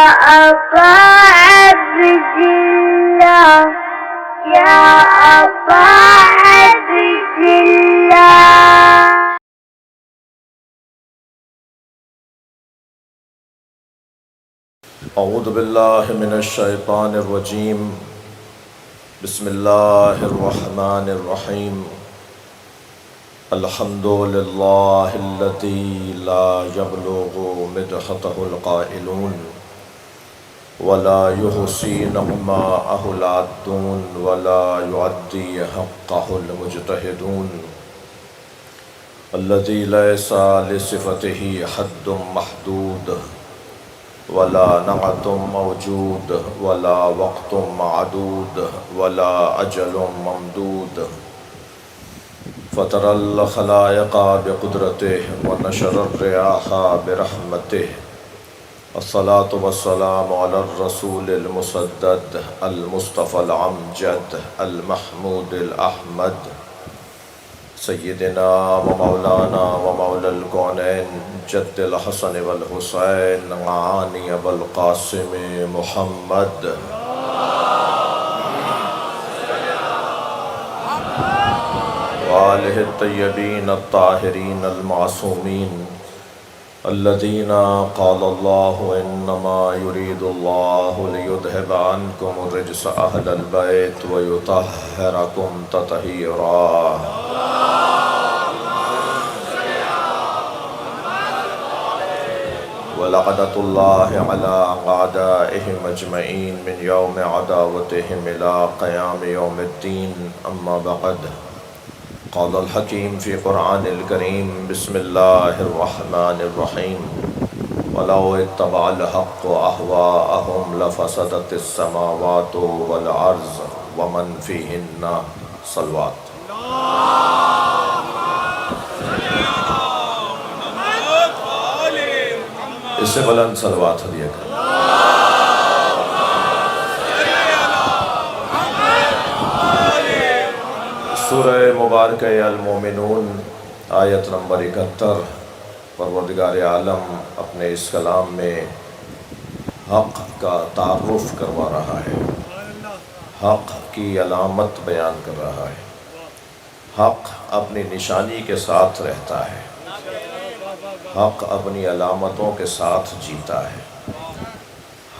أبا عبد الله يا أبا عبد الله. اعوذ باللہ من الشیطان الرجیم بسم اللہ الرحمن الرحیم الحمد للہ الذی لا یبلغ مدحتہ القائلون ولا یحصی نعماءہ العادون ولا یعدی حقہ المجتہدون الذی لیس لصفتہ حد محدود ولا نعت موجود ولا وقت معدود ولا اجل ممدود فطر الخلائق بقدرته ونشر الرياح برحمته الصلاة والسلام على الرسول المسدد المصطفى العمجد المحمود الأحمد سیدنا و مولانا و مولا الکونین جد الحسن والحسین معانی ابو القاسم محمد وآلہ الطیبین الطاہرین المعصومین الذین قال اللہ انما یرید اللہ لیذہب عنکم الرجس اہل البیت ویطہرکم تطہیرا. وَلَعْنَةُ اللَّهِ عَلَىٰ أَعْدَائِهِمْ أَجْمَعِينَ مِنْ يَوْمِ عَدَاوَتِهِمْ إِلَىٰ قِيَامِ يَوْمِ الدِّينِ. أَمَّا بَعْدُ قَالَ الْحَكِيمُ فِي قُرْآنِ الْكَرِيمِ بِسْمِ اللَّهِ الرَّحْمَٰنِ الرَّحِيمِ وَلَوِ اتَّبَعَ الْحَقُّ أَهْوَاءَهُمْ لَفَسَدَتِ السَّمَاوَاتُ وَالْأَرْضُ وَمَنْ فِيهِنَّ. صلوات. اس سے بلند صلوات ہدیہ کر. سورہ مبارکہ المومنون آیت نمبر 71. پروردگار عالم اپنے اس کلام میں حق کا تعارف کروا رہا ہے، حق کی علامت بیان کر رہا ہے. حق اپنی نشانی کے ساتھ رہتا ہے، حق اپنی علامتوں کے ساتھ جیتا ہے.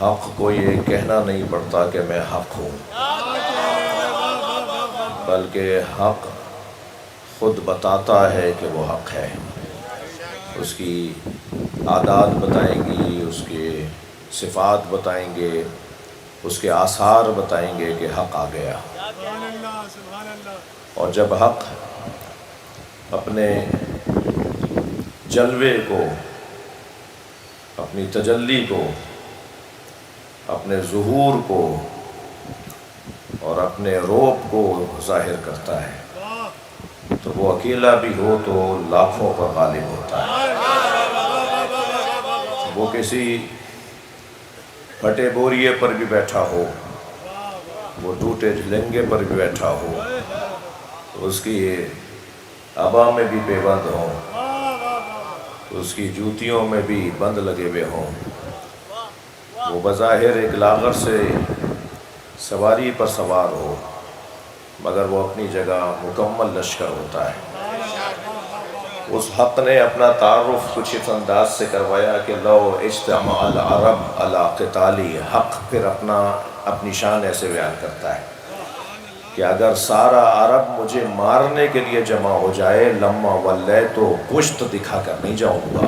حق کو یہ کہنا نہیں پڑتا کہ میں حق ہوں، بلکہ حق خود بتاتا ہے کہ وہ حق ہے. اس کی عادات بتائیں گی، اس کے صفات بتائیں گے، اس کے آثار بتائیں گے کہ حق آ گیا. اور جب حق اپنے جلوے کو، اپنی تجلی کو، اپنے ظہور کو اور اپنے روب کو ظاہر کرتا ہے تو وہ اکیلا بھی ہو تو لاکھوں پر غالب ہوتا ہے. وہ کسی پھٹے بوریے پر بھی بیٹھا ہو، وہ ٹوٹے جھلنگے پر بھی بیٹھا ہو، اس کی عبا میں بھی بے بند ہوں، اس کی جوتیوں میں بھی بند لگے ہوئے ہوں، وہ بظاہر ایک لاغر سے سواری پر سوار ہو، مگر وہ اپنی جگہ مکمل لشکر ہوتا ہے. اس حق نے اپنا تعارف کچھ اس انداز سے کروایا کہ لو اجتمع العرب علی قتالی. حق پھر اپنی شان ایسے بیان کرتا ہے کہ اگر سارا عرب مجھے مارنے کے لیے جمع ہو جائے لما ولی تو پشت دکھا کر نہیں جاؤں گا.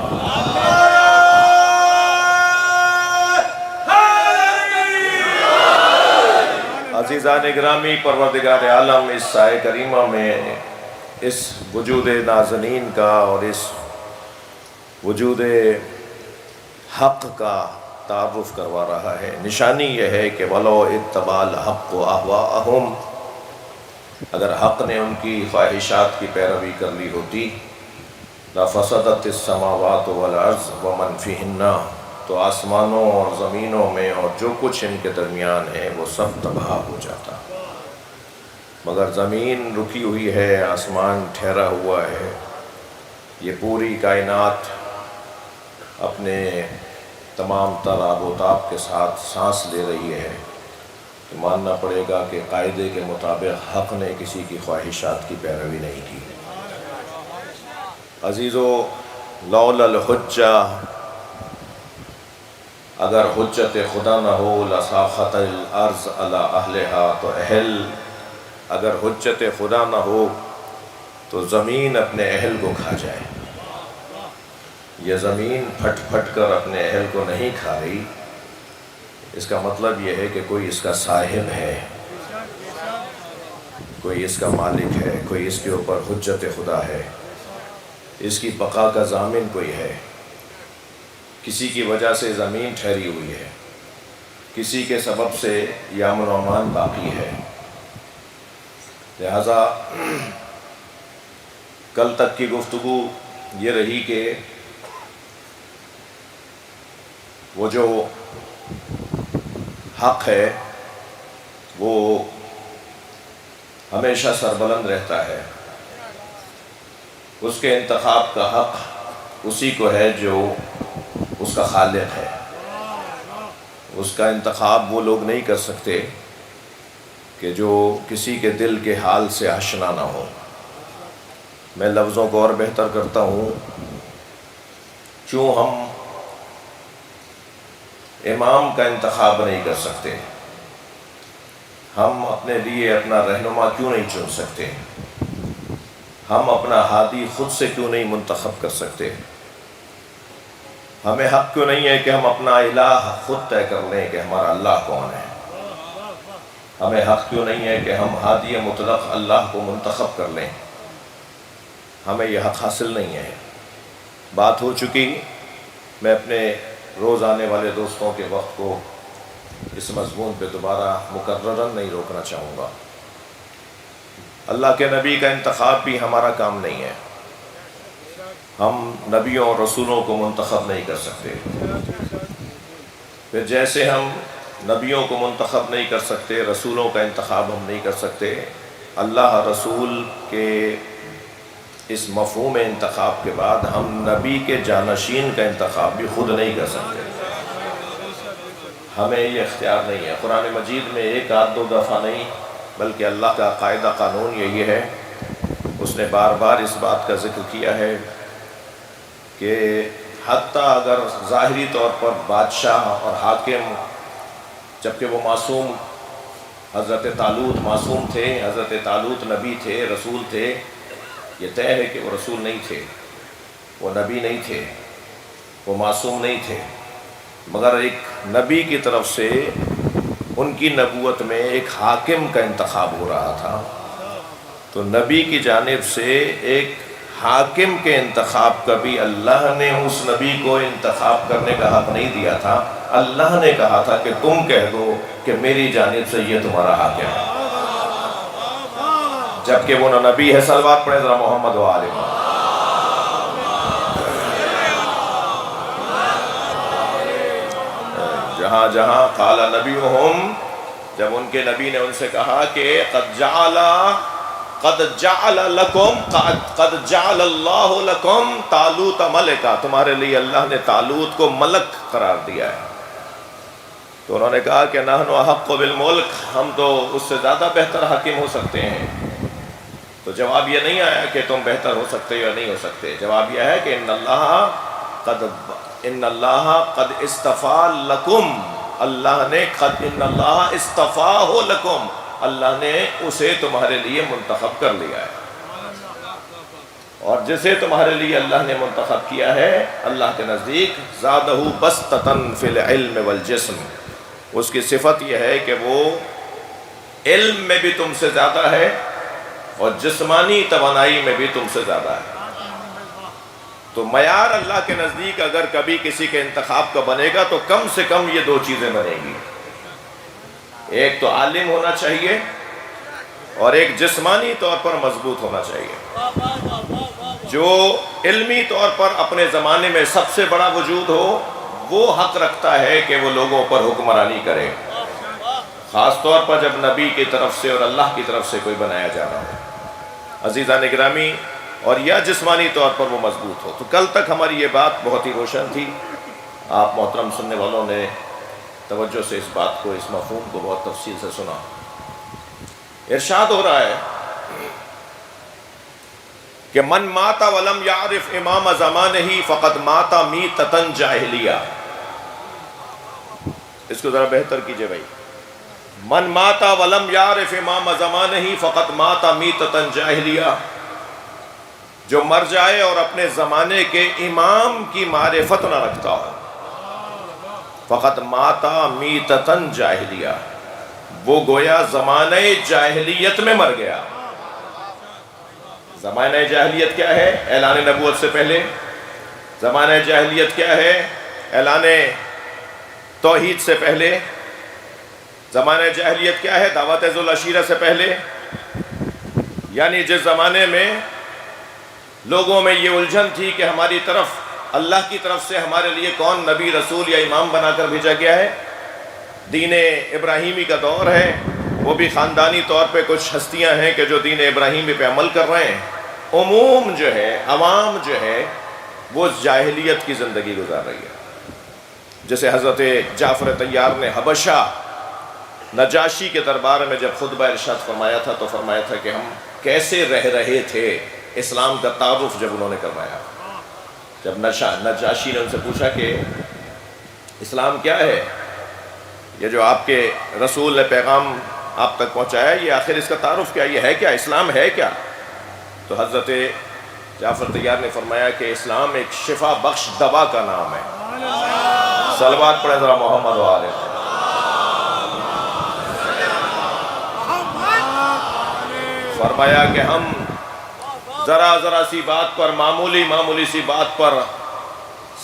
عزیزان گرامی، پروردگار عالم اس سائے کریمہ میں اس وجود نازنین کا اور اس وجود حق کا تعارف کروا رہا ہے. نشانی یہ ہے کہ وَلَوْ اتَّبَعَ الْحَقُّ أَهْوَاءَهُمْ، اگر حق نے ان کی خواہشات کی پیروی کر لی ہوتی لَفَسَدَتِ السَّمَاوَاتُ وَالْأَرْضُ وَمَنْ فِيهِنَّ، تو آسمانوں اور زمینوں میں اور جو کچھ ان کے درمیان ہے وہ سب تباہ ہو جاتا. مگر زمین رکی ہوئی ہے، آسمان ٹھہرا ہوا ہے، یہ پوری کائنات اپنے تمام تر آب و تاب کے ساتھ سانس لے رہی ہے، تو ماننا پڑے گا کہ قاعدے کے مطابق حق نے کسی کی خواہشات کی پیروی نہیں کی۔ عزیزو، لولا الحجہ، اگر حجت خدا نہ ہو لساخت الارض علی اہلہا، تو اگر حجت خدا نہ ہو تو زمین اپنے اہل کو کھا جائے۔ یہ زمین پھٹ پھٹ کر اپنے اہل کو نہیں کھا رہی، اس کا مطلب یہ ہے کہ کوئی اس کا صاحب ہے، کوئی اس کا مالک ہے، کوئی اس کے اوپر حجت خدا ہے، اس کی بقا کا ضامن کوئی ہے۔ کسی کی وجہ سے زمین ٹھہری ہوئی ہے، کسی کے سبب سے یہ امن و امان باقی ہے۔ لہذا کل تک کی گفتگو یہ رہی کہ وہ جو حق ہے وہ ہمیشہ سربلند رہتا ہے، اس کے انتخاب کا حق اسی کو ہے جو اس کا خالق ہے۔ اس کا انتخاب وہ لوگ نہیں کر سکتے کہ جو کسی کے دل کے حال سے آشنا نہ ہو۔ میں لفظوں کو اور بہتر کرتا ہوں، کیوں ہم امام کا انتخاب نہیں کر سکتے، ہم اپنے لیے اپنا رہنما کیوں نہیں چن سکتے، ہم اپنا ہادی خود سے کیوں نہیں منتخب کر سکتے، ہمیں حق کیوں نہیں ہے کہ ہم اپنا الہ خود طے کر لیں کہ ہمارا اللہ کون ہے، ہمیں حق کیوں نہیں ہے کہ ہم ہادی مطلق اللہ کو منتخب کر لیں، ہمیں یہ حق حاصل نہیں ہے۔ بات ہو چکی، میں اپنے روز آنے والے دوستوں کے وقت کو اس مضمون پہ دوبارہ مکررن نہیں روکنا چاہوں گا۔ اللہ کے نبی کا انتخاب بھی ہمارا کام نہیں ہے، ہم نبیوں اور رسولوں کو منتخب نہیں کر سکتے۔ پھر جیسے ہم نبیوں کو منتخب نہیں کر سکتے، رسولوں کا انتخاب ہم نہیں کر سکتے، اللہ رسول کے اس مفہوم انتخاب کے بعد ہم نبی کے جانشین کا انتخاب بھی خود نہیں کر سکتے، ہمیں یہ اختیار نہیں ہے۔ قرآن مجید میں ایک آدھ دو دفعہ نہیں بلکہ اللہ کا قاعدہ قانون یہی ہے، اس نے بار بار اس بات کا ذکر کیا ہے کہ حتیٰ اگر ظاہری طور پر بادشاہ اور حاکم، جبکہ وہ معصوم، حضرت طالوت معصوم تھے، حضرت طالوت نبی تھے، رسول تھے، یہ طے ہے کہ وہ رسول نہیں تھے، وہ نبی نہیں تھے، وہ معصوم نہیں تھے، مگر ایک نبی کی طرف سے ان کی نبوت میں ایک حاکم کا انتخاب ہو رہا تھا، تو نبی کی جانب سے ایک حاکم کے انتخاب کا بھی اللہ نے اس نبی کو انتخاب کرنے کا حق نہیں دیا تھا، اللہ نے کہا تھا کہ تم کہہ دو کہ میری جانب سے یہ تمہارا حاکم ہے، جبکہ وہ نہ نبی ہے۔ صلوات پڑھیں ذرا محمد و آل محمد۔ جہاں جہاں قال نبیہم، جب ان کے نبی نے ان سے کہا کہ قد جعل اللہ لکم طالوت ملکا، تمہارے لیے اللہ نے طالوت کو ملک قرار دیا ہے، تو انہوں نے کہا کہ نحن احق بالملک، ہم تو اس سے زیادہ بہتر حاکم ہو سکتے ہیں۔ تو جواب یہ نہیں آیا کہ تم بہتر ہو سکتے یا نہیں ہو سکتے، جواب یہ ہے کہ ان اللہ قد اصطفیٰ لکم، اللہ نے ان اللہ اصطفاہ لکم، اللہ نے اسے تمہارے لیے منتخب کر لیا ہے، اور جسے تمہارے لیے اللہ نے منتخب کیا ہے، اللہ کے نزدیک زادہ بسطۃ فی العلم والجسم، اس کی صفت یہ ہے کہ وہ علم میں بھی تم سے زیادہ ہے اور جسمانی توانائی میں بھی تم سے زیادہ ہے۔ تو معیار اللہ کے نزدیک اگر کبھی کسی کے انتخاب کا بنے گا تو کم سے کم یہ دو چیزیں بنے گی، ایک تو عالم ہونا چاہیے اور ایک جسمانی طور پر مضبوط ہونا چاہیے۔ جو علمی طور پر اپنے زمانے میں سب سے بڑا وجود ہو، وہ حق رکھتا ہے کہ وہ لوگوں پر حکمرانی کرے، خاص طور پر جب نبی کی طرف سے اور اللہ کی طرف سے کوئی بنایا جا رہا ہو، عزیزان گرامی، اور یا جسمانی طور پر وہ مضبوط ہو۔ تو کل تک ہماری یہ بات بہت ہی روشن تھی، آپ محترم سننے والوں نے توجہ سے اس بات کو، اس مفہوم کو بہت تفصیل سے سنا۔ ارشاد ہو رہا ہے کہ من مات ولم یعرف امام زمانہ فقد مات میتۃ جاہلیہ۔ اس کو ذرا بہتر کیجئے بھائی، من مات ولم یعرف امام زمانہ فقد مات میتۃ جاہلیہ، جو مر جائے اور اپنے زمانے کے امام کی معرفت نہ رکھتا ہو، فقط ماتا میتتن جاہلیہ، وہ گویا زمانہ جاہلیت میں مر گیا۔ زمانہ جاہلیت کیا ہے؟ اعلان نبوت سے پہلے۔ زمانہ جاہلیت کیا ہے؟ اعلان توحید سے پہلے۔ زمانہ جاہلیت کیا ہے؟ دعوت ذو العشیرہ سے پہلے۔ یعنی جس زمانے میں لوگوں میں یہ الجھن تھی کہ ہماری طرف اللہ کی طرف سے ہمارے لیے کون نبی، رسول یا امام بنا کر بھیجا گیا ہے، دین ابراہیمی کا دور ہے، وہ بھی خاندانی طور پہ کچھ ہستیاں ہیں کہ جو دین ابراہیمی پہ عمل کر رہے ہیں، عموم جو ہے، عوام جو ہے، وہ جاہلیت کی زندگی گزار رہی ہے۔ جیسے حضرت جعفر طیار نے حبشہ نجاشی کے دربار میں جب خطبہ ارشاد فرمایا تھا تو فرمایا تھا کہ ہم کیسے رہ رہے تھے، اسلام کا تعارف جب انہوں نے کروایا، جب نجاشی نے ان سے پوچھا کہ اسلام کیا ہے، یہ جو آپ کے رسول نے پیغام آپ تک پہنچایا، یہ آخر اس کا تعارف کیا، یہ ہے کیا، اسلام ہے کیا؟ تو حضرت جعفر طیار نے فرمایا کہ اسلام ایک شفا بخش دوا کا نام ہے۔ صلوات پڑھیں ذرا محمد و آلہ۔ فرمایا کہ ہم ذرا سی بات پر، معمولی سی بات پر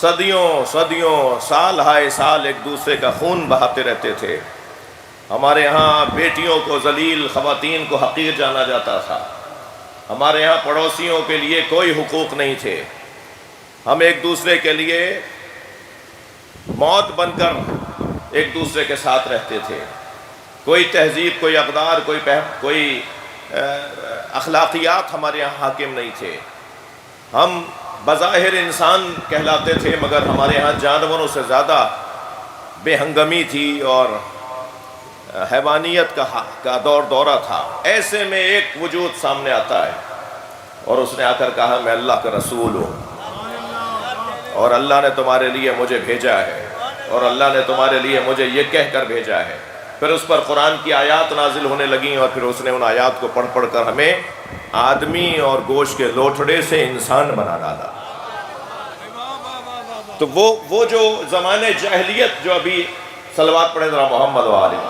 صدیوں سال ہائے سال ایک دوسرے کا خون بہاتے رہتے تھے۔ ہمارے ہاں بیٹیوں کو ذلیل، خواتین کو حقیر جانا جاتا تھا۔ ہمارے ہاں پڑوسیوں کے لیے کوئی حقوق نہیں تھے۔ ہم ایک دوسرے کے لیے موت بن کر ایک دوسرے کے ساتھ رہتے تھے۔ کوئی تہذیب، کوئی اقدار، کوئی اخلاقیات ہمارے یہاں حاکم نہیں تھے۔ ہم بظاہر انسان کہلاتے تھے مگر ہمارے یہاں جانوروں سے زیادہ بے ہنگمی تھی اور حیوانیت کا دورہ تھا۔ ایسے میں ایک وجود سامنے آتا ہے اور اس نے آ کر کہا میں اللہ کا رسول ہوں اور اللہ نے تمہارے لیے مجھے بھیجا ہے اور اللہ نے تمہارے لیے مجھے یہ کہہ کر بھیجا ہے۔ پھر اس پر قرآن کی آیات نازل ہونے لگیں اور پھر اس نے ان آیات کو پڑھ کر ہمیں آدمی اور گوشت کے لوٹھڑے سے انسان بنا ڈالا۔ تو وہ جو زمانے جاہلیت جو ابھی، صلوات پڑھیں ذرا محمد و آلہ۔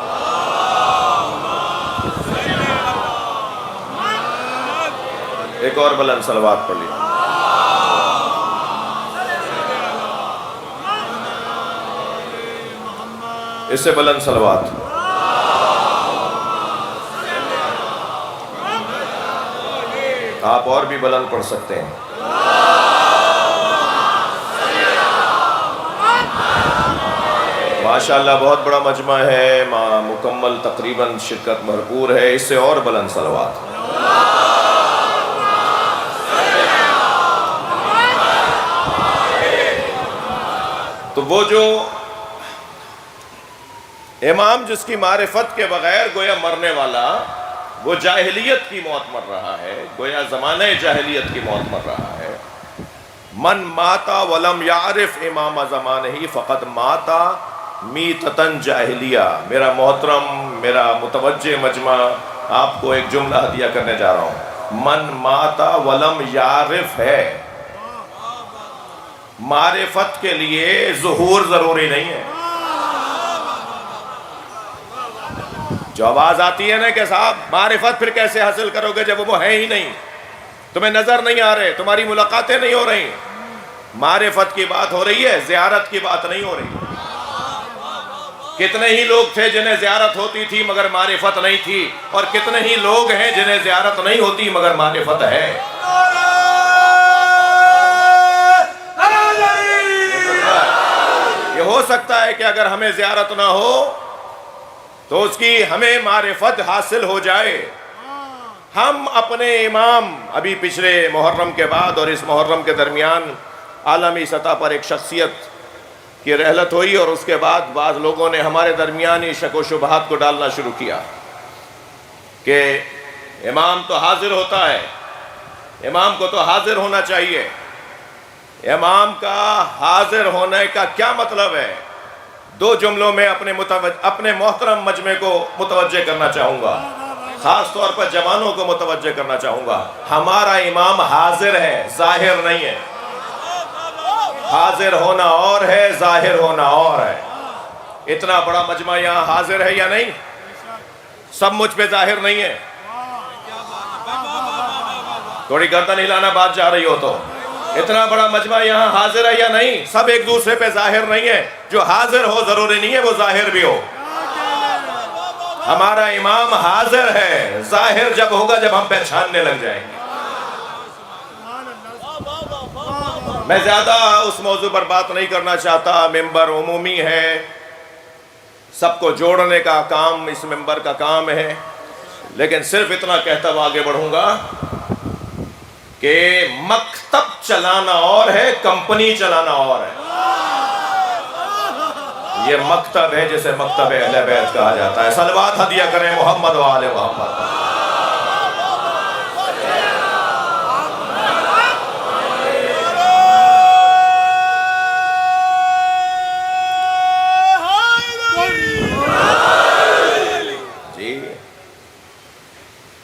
ایک اور بلند صلوات پڑھ لیجیے۔ اس سے بلند صلوات۔ آپ اور بھی بلند پڑھ سکتے ہیں۔ ماشاءاللہ بہت بڑا مجمع ہے، مکمل تقریباً شرکت بھرپور ہے، اس سے اور بلند صلوات۔ تو وہ جو امام جس کی معرفت کے بغیر گویا مرنے والا، وہ جاہلیت کی موت مر رہا ہے، گویا زمانہ جاہلیت کی موت مر رہا ہے۔ من ماتا ولم یعرف امام زمانہ فقط ماتا میتتن جاہلیہ۔ میرا محترم، میرا متوجہ مجمع، آپ کو ایک جملہ ہدیہ کرنے جا رہا ہوں۔ من ماتا ولم یعرف ہے، معرفت کے لیے ظہور ضروری نہیں ہے۔ جو آواز آتی ہے نا کہ صاحب معرفت پھر کیسے حاصل کرو گے جب وہ ہے ہی نہیں، تمہیں نظر نہیں آ رہے، تمہاری ملاقاتیں نہیں ہو رہی۔ معرفت کی بات ہو رہی ہے، زیارت کی بات نہیں ہو رہی۔ کتنے ہی لوگ تھے جنہیں زیارت ہوتی تھی مگر معرفت نہیں تھی، اور کتنے ہی لوگ ہیں جنہیں زیارت نہیں ہوتی مگر معرفت ہے۔ یہ ہو سکتا ہے کہ اگر ہمیں زیارت نہ ہو تو اس کی ہمیں معرفت حاصل ہو جائے۔ ہم اپنے امام، ابھی پچھلے محرم کے بعد اور اس محرم کے درمیان عالمی سطح پر ایک شخصیت کی رحلت ہوئی اور اس کے بعد بعض لوگوں نے ہمارے درمیانی شک و شبہات کو ڈالنا شروع کیا کہ امام تو حاضر ہوتا ہے، امام کو تو حاضر ہونا چاہیے۔ امام کا حاضر ہونے کا کیا مطلب ہے؟ دو جملوں میں اپنے محترم مجمع کو متوجہ کرنا چاہوں گا، خاص طور پر جوانوں کو متوجہ کرنا چاہوں گا۔ ہمارا امام حاضر ہے، ظاہر نہیں ہے۔ حاضر ہونا اور ہے، ظاہر ہونا اور ہے۔ اتنا بڑا مجمع یہاں حاضر ہے یا نہیں؟ سب مجھ پہ ظاہر نہیں ہے؟ تھوڑی گردن ہلانا بات جا رہی ہو تو۔ اتنا بڑا مجمع یہاں حاضر ہے یا نہیں؟ سب ایک دوسرے پہ ظاہر نہیں ہے۔ جو حاضر ہو ضروری نہیں ہے وہ ظاہر بھی ہو۔ ہمارا امام حاضر ہے، ظاہر جب ہوگا جب ہم پہچاننے لگ جائیں گے۔ میں زیادہ اس موضوع پر بات نہیں کرنا چاہتا، ممبر عمومی ہے، سب کو جوڑنے کا کام اس ممبر کا کام ہے، لیکن صرف اتنا کہتا ہوا آگے بڑھوں گا کہ مکتب چلانا اور ہے، کمپنی چلانا اور ہے۔ یہ مکتب ہے جسے مکتب اہل بیت کہا جاتا ہے۔ صلوات ہدیہ کریں محمد و آل محمد۔ جی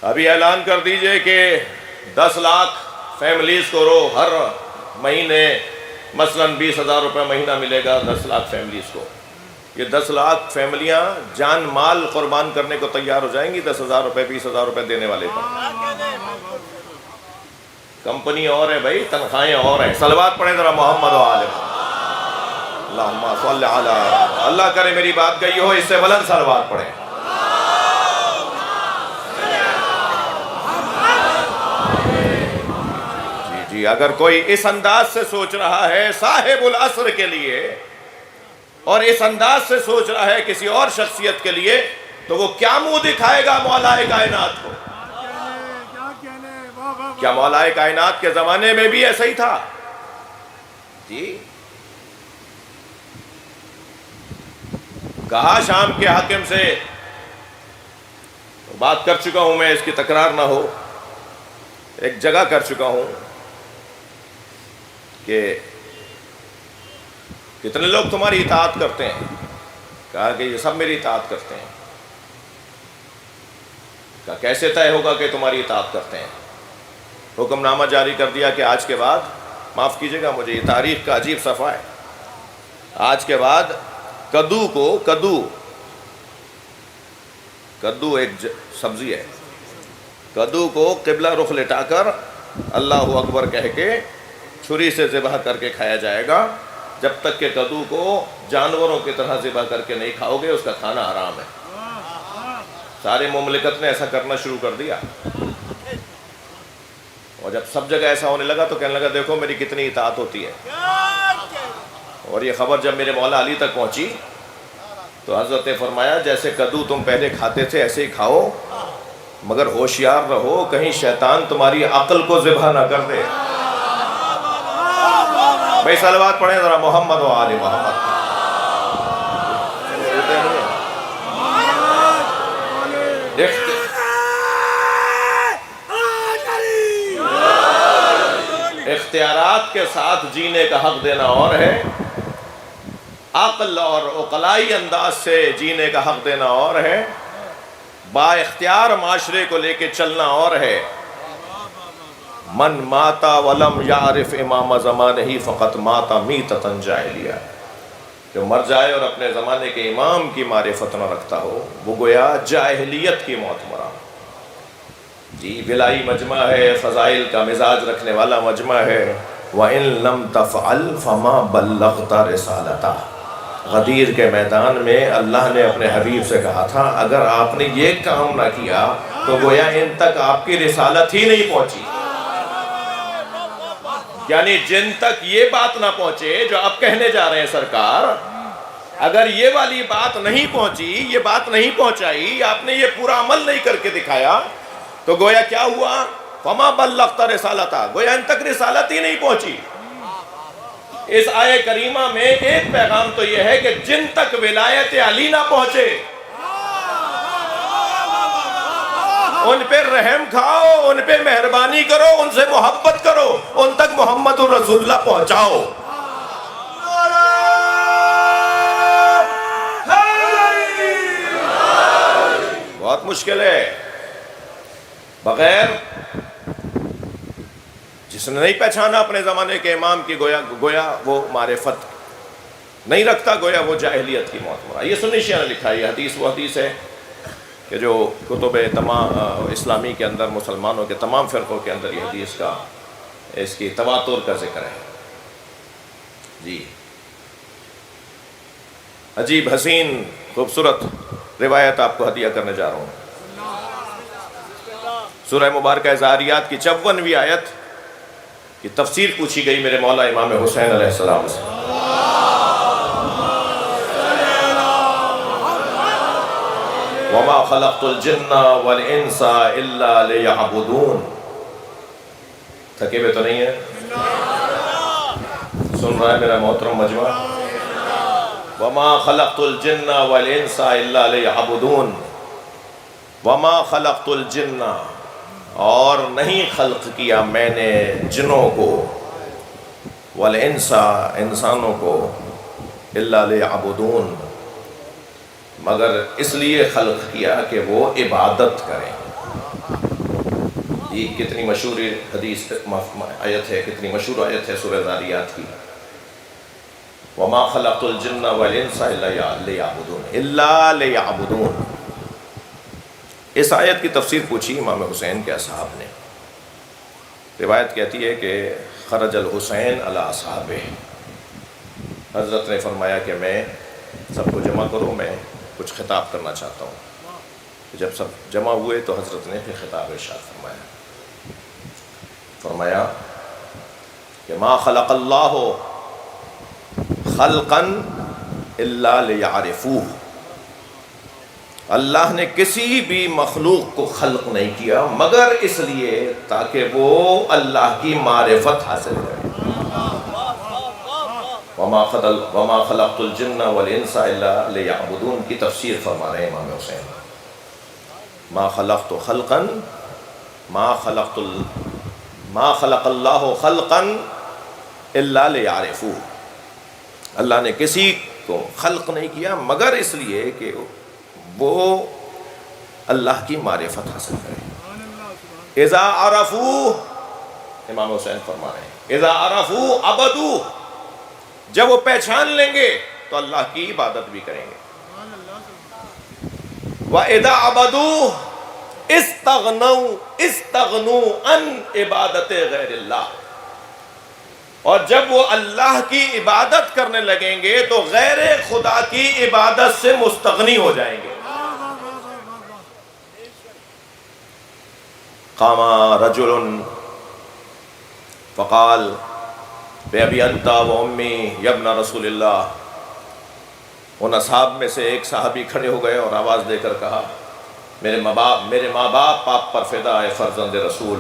ابھی اعلان کر دیجئے کہ 10 لاکھ فیملیز کو ہر مہینے مثلاً 20,000 روپے مہینہ ملے گا 10 لاکھ فیملیز کو۔ یہ 10 لاکھ فیملیاں جان مال قربان کرنے کو تیار ہو جائیں گی 10,000 روپے 20,000 روپے دینے والے پر۔ کمپنی اور ہے بھائی، تنخواہیں اور ہیں۔ صلوات پڑھیں ذرا محمد و آل محمد۔ اللہم صلی علی، اللہ کرے میری بات گئی ہو، اس سے بلند صلوات پڑھیں۔ جی اگر کوئی اس انداز سے سوچ رہا ہے صاحب العصر کے لیے، اور اس انداز سے سوچ رہا ہے کسی اور شخصیت کے لیے، تو وہ کیا منہ دکھائے گا مولا کائنات کو؟ کیا مولا کائنات کے زمانے میں بھی ایسا ہی تھا؟ جی کہا شام کے حاکم سے، بات کر چکا ہوں میں، اس کی تکرار نہ ہو، ایک جگہ کر چکا ہوں کہ کتنے لوگ تمہاری اطاعت کرتے ہیں؟ کہا کہ یہ سب میری اطاعت کرتے ہیں۔ کہا کیسے طے ہوگا کہ تمہاری اطاعت کرتے ہیں؟ حکم نامہ جاری کر دیا کہ آج کے بعد، معاف کیجئے گا مجھے یہ تاریخ کا عجیب صفحہ ہے، آج کے بعد کدو ایک سبزی ہے، کدو کو قبلہ رخ لٹا کر اللہ اکبر کہہ کے چھری سے ذبح کر کے کھایا جائے گا۔ جب تک کہ کدو کو جانوروں کی طرح ذبح کر کے نہیں کھاؤ گے، اس کا کھانا حرام ہے۔ سارے مملکت نے ایسا کرنا شروع کر دیا، اور جب سب جگہ ایسا ہونے لگا تو کہنے لگا دیکھو میری کتنی اطاعت ہوتی ہے۔ اور یہ خبر جب میرے مولا علی تک پہنچی تو حضرت نے فرمایا جیسے کدو تم پہلے کھاتے تھے ایسے ہی کھاؤ، مگر ہوشیار رہو کہیں شیطان تمہاری عقل کو ذبح نہ کر دے۔ بھائی صلوات پڑھیں ذرا محمد و آل محمد۔ اختیارات کے ساتھ جینے کا حق دینا اور ہے، عقل اور عقلائی انداز سے جینے کا حق دینا اور ہے، با اختیار معاشرے کو لے کے چلنا اور ہے۔ من ماتا ولم یعرف امام زمانہ فقط ماتا میتۃ جاہلیہ، جو مر جائے اور اپنے زمانے کے امام کی معرفت نہ رکھتا ہو وہ گویا جاہلیت کی موت مرا۔ جی بلائی مجمع ہے، فضائل کا مزاج رکھنے والا مجمع ہے۔ وَإِن لَمْ تَفْعَلْ فَمَا بَلَّغْتَ رِسَالَتَهُ، غدیر کے میدان میں اللہ نے اپنے حبیب سے کہا تھا اگر آپ نے یہ کام نہ کیا تو گویا ان تک آپ کی رسالت ہی نہیں پہنچی۔ یعنی جن تک یہ بات نہ پہنچے جو آپ کہنے جا رہے ہیں سرکار، اگر یہ والی بات نہیں پہنچی، یہ بات نہیں پہنچائی، آپ نے یہ پورا عمل نہیں کر کے دکھایا، تو گویا کیا ہوا؟ فما بلغت رسالتہ، گویا ان تک رسالت ہی نہیں پہنچی۔ اس آیہ کریمہ میں ایک پیغام تو یہ ہے کہ جن تک ولایت علی نہ پہنچے ان پہ رحم کھاؤ، ان پہ مہربانی کرو، ان سے محبت کرو، ان تک محمد رسول اللہ پہنچاؤ۔ بہت مشکل ہے، بغیر جس نے نہیں پہچانا اپنے زمانے کے امام کی گویا وہ معرفت نہیں رکھتا، گویا وہ جاہلیت کی موت مرا۔ یہ سنی شیعہ نے لکھا ہے، یہ حدیث وہ حدیث ہے کہ جو کتب تمام اسلامی کے اندر مسلمانوں کے تمام فرقوں کے اندر یہ حدیث کا اس کی تواتر کا ذکر ہے۔ جی عجیب حسین خوبصورت روایت آپ کو ہدیہ کرنے جا رہا ہوں۔ سورہ مبارکہ زاریات کی 54ویں آیت کی تفسیر پوچھی گئی میرے مولا امام حسین علیہ السلام سے۔ وَمَا خَلَقْتُ الْجِنَّ وَالْإِنسَ إِلَّا لِيَعْبُدُونَ۔ تھکے ہوئے تو نہیں ہے؟ سن رہا ہے میرا محترم مجمع؟ وَمَا خَلَقْتُ الْجِنَّ وَالْإِنسَ إِلَّا لِيَعْبُدُونَ۔ وَمَا خَلَقْتُ الْجِنَّ، اور نہیں خلق کیا میں نے جنوں کو، وَالْإِنسَ انسانوں کو، إِلَّا لِيَعْبُدُونَ مگر اس لیے خلق کیا کہ وہ عبادت کریں۔ یہ کتنی مشہور حدیث آیت ہے، کتنی مشہور آیت ہے سورہ ذاریات کی۔ وَمَا خَلَقْتُ الْجِنَّ وَالْإِنسَ إِلَّا لِيَعْبُدُونَ۔ اس آیت کی تفسیر پوچھی امام حسین کے اصحاب نے۔ روایت کہتی ہے کہ خرج الحسین علی اصحابہ، حضرت نے فرمایا کہ میں سب کو جمع کروں، میں کچھ خطاب کرنا چاہتا ہوں۔ جب سب جمع ہوئے تو حضرت نے پھر خطاب ارشاد فرمایا کہ ما خلق اللہ خلقا الا لیعرفوہ، اللہ نے کسی بھی مخلوق کو خلق نہیں کیا مگر اس لیے تاکہ وہ اللہ کی معرفت حاصل کرے۔ وما خلقت الجن والانس الا لیعبدون کی تفسیر فرما رہے ہیں امام حسین۔ ما خلقت خلقا ما خلق اللہ خلقا الا لیعرفوہ، اللہ نے کسی کو خلق نہیں کیا مگر اس لیے کہ وہ اللہ کی معرفت حاصل کرے۔ اذا عرفوہ، امام حسین فرما رہے ہیں اذا عرفوہ عبدوہ، جب وہ پہچان لیں گے تو اللہ کی عبادت بھی کریں گے۔ وَإِذَا عَبَدُوهُ اسْتَغْنُوا عَنْ عِبَادَتِ غَيْرِ اللَّهِ، اور جب وہ اللہ کی عبادت کرنے لگیں گے تو غیر خدا کی عبادت سے مستغنی ہو جائیں گے۔ قام رجل فقال بِأَبِي أَنْتَ وَأُمِّي يَا ابْنَ رسول اللہ، ان اصحاب میں سے ایک صحابی کھڑے ہو گئے اور آواز دے کر کہا میرے ماں باپ آپ پر فدا ہے فرزند رسول۔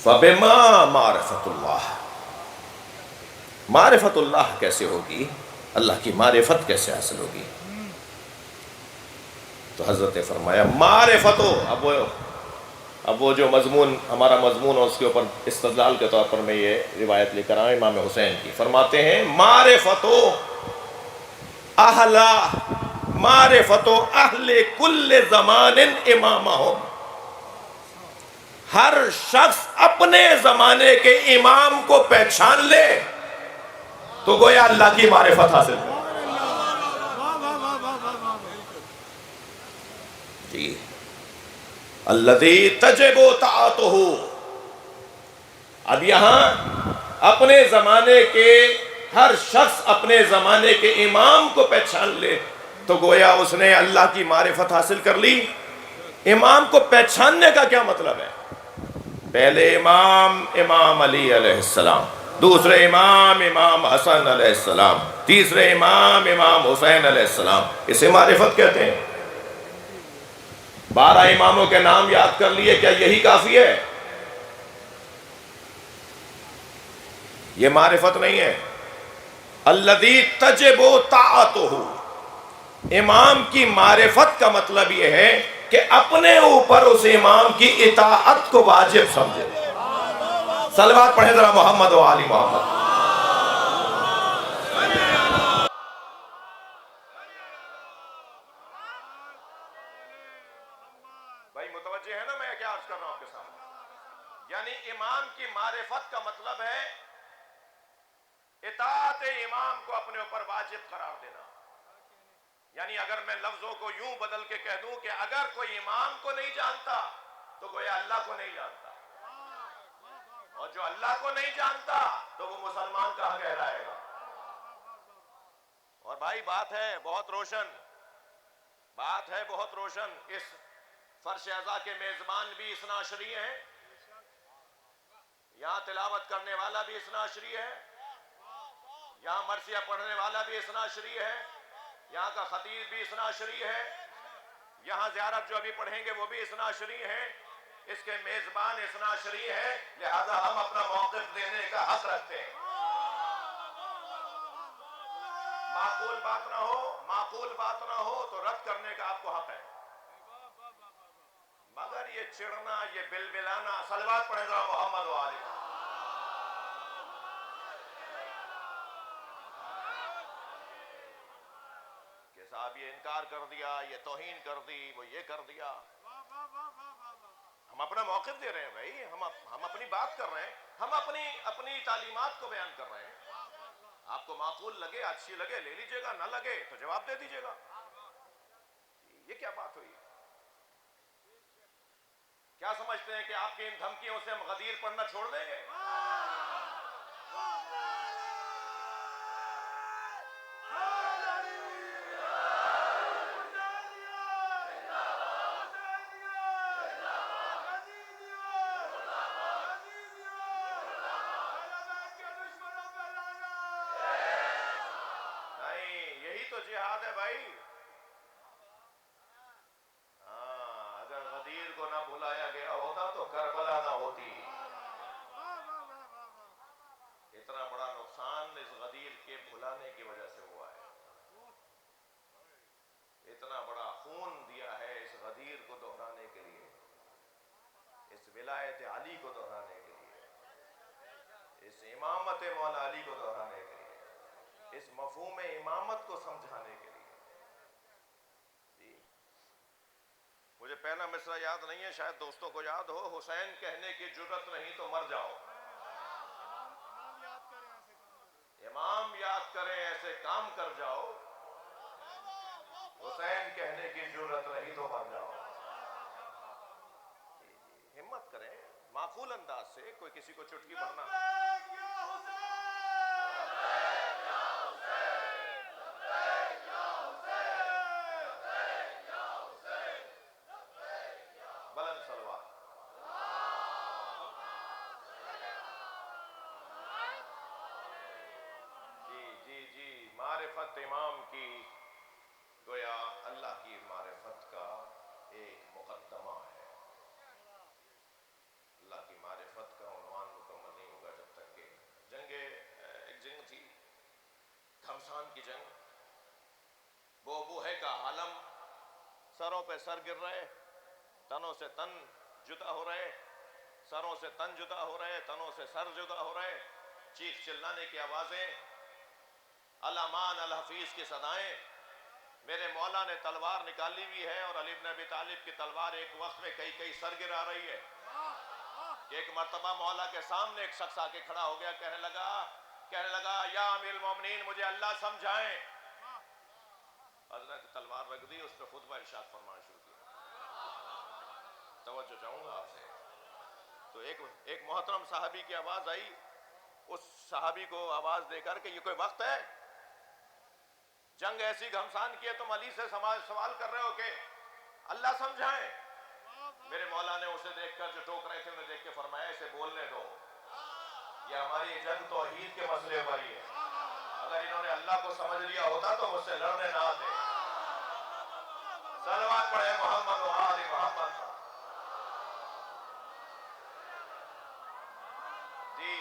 فَبِمَا مَعْرِفَةُ اللَّهِ، معرفت اللہ کیسے ہوگی، اللہ کی معرفت کیسے حاصل ہوگی؟ تو حضرت نے فرمایا معرفتو، اب وہ جو مضمون ہمارا مضمون اور اس کے اوپر استدلال کے طور پر میں یہ روایت لے کر آیا امام حسین کی، فرماتے ہیں معرفتو اہل کل زمان امامہم، ہر شخص اپنے زمانے کے امام کو پہچان لے تو گویا اللہ کی معرفت حاصل کرے۔ جی الذی تجب طاعتہ، اب یہاں اپنے زمانے کے ہر شخص اپنے زمانے کے امام کو پہچان لے تو گویا اس نے اللہ کی معرفت حاصل کر لی۔ امام کو پہچاننے کا کیا مطلب ہے؟ پہلے امام علی علیہ السلام، دوسرے امام حسن علیہ السلام، تیسرے امام حسین علیہ السلام، اسے معرفت کہتے ہیں۔ 12 اماموں کے نام یاد کر لیے، کیا یہی کافی ہے؟ یہ معرفت نہیں ہے. الذی تجب طاعتہ، امام کی معرفت کا مطلب یہ ہے کہ اپنے اوپر اس امام کی اطاعت کو واجب سمجھے. صلوات پڑھیں ذرا محمد و آل محمد. بھائی متوجہ ہے نا میں کیا عرض کر رہا ہوں آپ کے سامنے؟ یعنی امام کی معرفت کا مطلب ہے اطاعت امام کو اپنے اوپر واجب قرار دینا. یعنی اگر میں لفظوں کو یوں بدل کے کہہ دوں کہ اگر کوئی امام کو نہیں جانتا تو گویا اللہ کو نہیں جانتا، اور جو اللہ کو نہیں جانتا تو وہ مسلمان کہاں کہلائے گا. اور بھائی بات ہے بہت روشن، بات ہے بہت روشن. اس فرش عزا کے میزبان بھی اثنا عشری ہیں، یہاں تلاوت کرنے والا بھی اثنا عشری ہے، یہاں مرثیہ پڑھنے والا بھی اثنا عشری ہے، یہاں کا خطیب بھی اثنا عشری ہے، یہاں زیارت جو ابھی پڑھیں گے وہ بھی اثنا عشری ہیں. اس کے میزبان اثنا عشری ہے، لہذا ہم اپنا موقف دینے کا حق رکھتے ہیں. معقول بات نہ ہو، معقول بات نہ ہو تو رد کرنے کا آپ کو حق ہے، مگر یہ چڑھنا، یہ بلبلانا. صلوات پڑھیں ذرا محمد و آل محمد. کہ صاحب یہ انکار کر دیا، یہ توہین کر دی، وہ یہ کر دیا. ہم اپنا موقف دے رہے ہیں بھائی، ہم اپنی بات کر رہے ہیں، ہم اپنی تعلیمات کو بیان کر رہے ہیں. آپ کو معقول لگے، اچھی لگے لے لیجئے گا، نہ لگے تو جواب دے دیجئے گا. یہ کیا بات ہوئی؟ کیا سمجھتے ہیں کہ آپ کی ان دھمکیوں سے ہم غدیر پڑھنا چھوڑ دیں گے؟ نہیں، یہی تو جہاد ہے بھائی. ہاں، اگر غدیر کو نہ بھلایا گیا ہوتا تو کربلا نہ ہوتی. اتنا بڑا نقصان اس غدیر کے بھلانے کی وجہ سے ہوا ہے. اتنا بڑا خون دیا ہے اس غدیر کو دہرانے کے لیے، اس ولایت علی کو دہرانے کے لیے، اس امامت مولا علی کو دہرانے کے لیے، اس مفہوم امامت کو سمجھانے کے لیے. جی مجھے پہلا مصرع یاد نہیں ہے، شاید دوستوں کو یاد ہو. حسین کہنے کی جرت نہیں تو مر جاؤ. امام یاد کریں ایسے کام کر جاؤ، حسین کہنے کی جرت نہیں تو مر جاؤ. ہمت کریں معقول انداز سے، کوئی کسی کو چٹکی بھرنا. بلند صلوات. جی معرفت امام کی گویا اللہ کی معرفت کا ایک مقدمہ ہے. اللہ کی معرفت کا عنوان مکمل نہیں ہوگا جب تک کہ ایک جنگ تھی، گھمسان کی جنگ. بوبوہے کا عالم، سروں پہ سر گر رہے، تنوں سے تن جدا ہو رہے، سروں سے تن جدا ہو رہے، تنوں سے سر جدا ہو رہے، چیخ چلانے کی آوازیں، الامان الحفیظ کی صدائیں. میرے مولا نے تلوار نکالی ہوئی ہے اور علی بن ابی طالب کی تلوار ایک وقت میں کئی سر گرا رہی ہے. کہ ایک مرتبہ مولا کے سامنے ایک شخص آ کے کھڑا ہو گیا، کہنے لگا یا امیر المومنین مجھے اللہ سمجھائیں. حضرت تلوار رکھ دی، اس پہ خطبہ ارشاد فرمانا شروع کیا. توجہ چاہوں گا آپ سے. تو ایک محترم صحابی کی آواز آئی، اس صحابی کو آواز دے کر کہ یہ کوئی وقت ہے، جنگ ایسی گھمسان کی ہے، تم علی سے سوال کر رہے ہو کہ اللہ سمجھائیں. میرے مولا نے اسے دیکھ کر، جو ٹوک رہے تھے انہیں دیکھ کے فرمایا اسے بولنے دو، یہ ہماری جنگ توحید کے مسئلے پر ہی ہے. اگر انہوں نے اللہ کو سمجھ لیا ہوتا تو مجھ سے لڑنے نہ آتے. صلوات پڑھے محمد و آل محمد. جی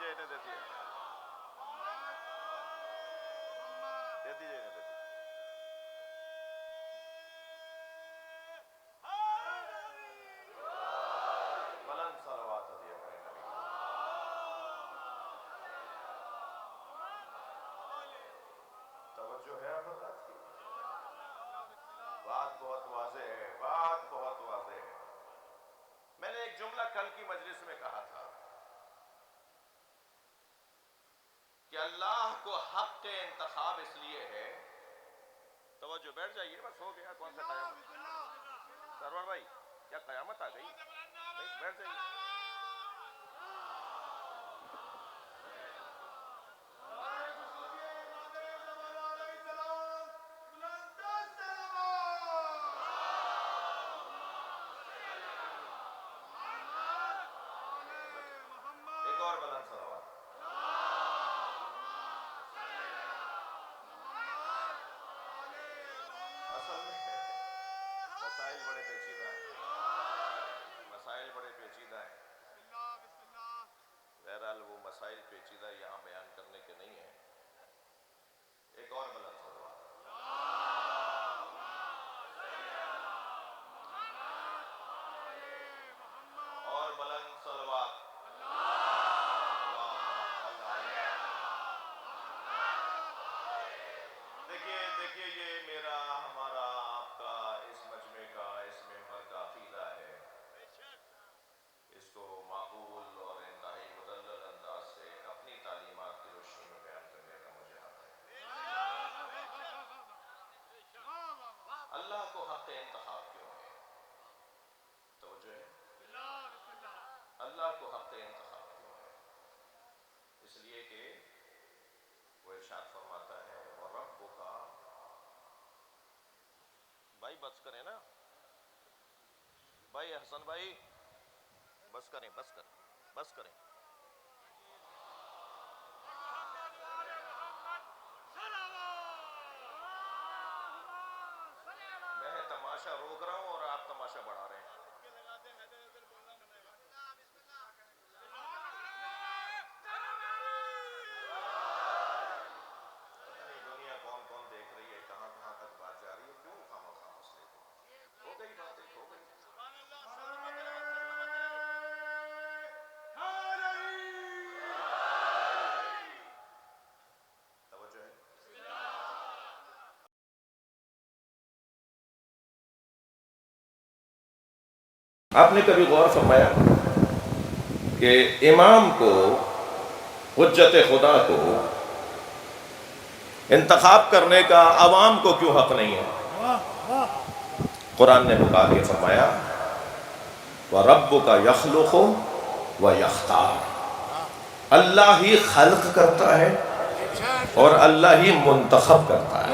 دیجیے انہیں، دے دیجیے، دے دیجیے انہیں، دے دیجیے۔ بلند صلوات دیے میرے نبی۔ توجہ ہے حضرات کی؟ بات بہت واضح ہے، بات بہت واضح ہے۔ میں نے ایک جملہ کل کی مجلس میں کہا تھا کہ اللہ کو حق کے انتخاب اس لیے ہے، توجہ، بیٹھ جائیے، بس ہو گیا، کون سا قیامت؟ سرور بھائی کیا قیامت آ گئی؟ نہیں، بیٹھ جائیے۔ ایک اور بلند صلوات۔ اصل میں مسائل بڑے پیچیدہ ہیں، مسائل بڑے پیچیدہ ہیں۔ بہرحال وہ مسائل پیچیدہ یہاں بیان کرنے کے نہیں ہیں۔ ایک اور بلند صلوات۔ اور بلند صلوات۔ دیکھیے یہ میرا، ہمارا، آپ کا، اس مجمع کا، اس ممبر کا عقیدہ ہے۔ اس کو معقول اور انتہائی مدلل انداز سے اپنی تعلیمات کی روشنی میں بیان کرنے کا مجھے حق ہے۔ اللہ کو حق انتخاب کیوں ہے؟ توجہ ہے؟ اللہ کو حق انتخاب کیوں ہے؟ اس لیے کہ وہ ارشاد فرماتا ہے وَرَبُّكَ، بھائی بس کریں نا، بھائی حسن بھائی بس کریں، بس کریں، بس کریں۔ میں تماشا روک رہا ہوں اور آپ تماشا بڑھا رہے ہیں۔ دنیا کون کون دیکھ رہی ہے، کہاں کہاں تک بات جا رہی ہے، کیوں خامخواہ مسئلے کو؟ ہو گئی بات، ایک ہو گئی۔ توجہ ہے؟ آپ نے کبھی غور فرمایا کہ امام کو، حجت خدا کو انتخاب کرنے کا عوام کو کیوں حق نہیں ہے؟ قرآن نے بتا کے فرمایا وَرَبُّكَ يَخْلُقُ وَيَخْتَارُ، اللہ ہی خلق کرتا ہے اور اللہ ہی منتخب کرتا ہے۔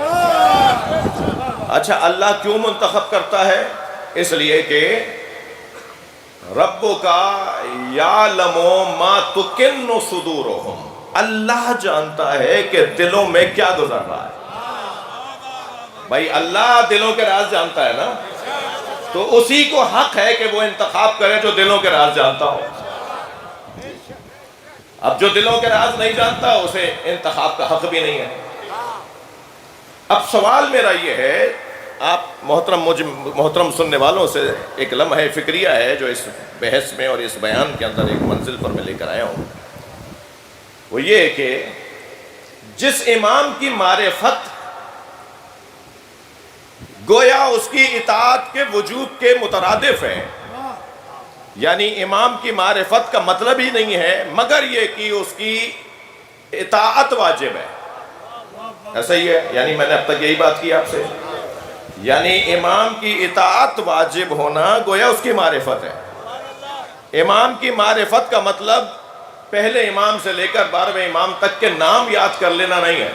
اچھا، اللہ کیوں منتخب کرتا ہے؟ اس لیے کہ رَبُّكَ يَعْلَمُ مَا تُكِنُّ صُدُورُهُمْ، اللہ جانتا ہے کہ دلوں میں کیا گزر رہا ہے۔ بھائی اللہ دلوں کے راز جانتا ہے نا، تو اسی کو حق ہے کہ وہ انتخاب کرے جو دلوں کے راز جانتا ہو۔ اب جو دلوں کے راز نہیں جانتا اسے انتخاب کا حق بھی نہیں ہے۔ اب سوال میرا یہ ہے، آپ محترم سننے والوں سے ایک لمحہ فکریہ ہے جو اس بحث میں اور اس بیان کے اندر ایک منزل پر میں لے کر آیا ہوں، وہ یہ کہ جس امام کی معرفت گویا اس کی اطاعت کے وجوب کے مترادف ہے، یعنی امام کی معرفت کا مطلب ہی نہیں ہے مگر یہ کہ اس کی اطاعت واجب ہے، ایسا ہی ہے؟ یعنی میں نے اب تک یہی بات کی آپ سے، یعنی امام کی اطاعت واجب ہونا گویا اس کی معرفت ہے۔ امام کی معرفت کا مطلب پہلے امام سے لے کر 12ویں امام تک کے نام یاد کر لینا نہیں ہے،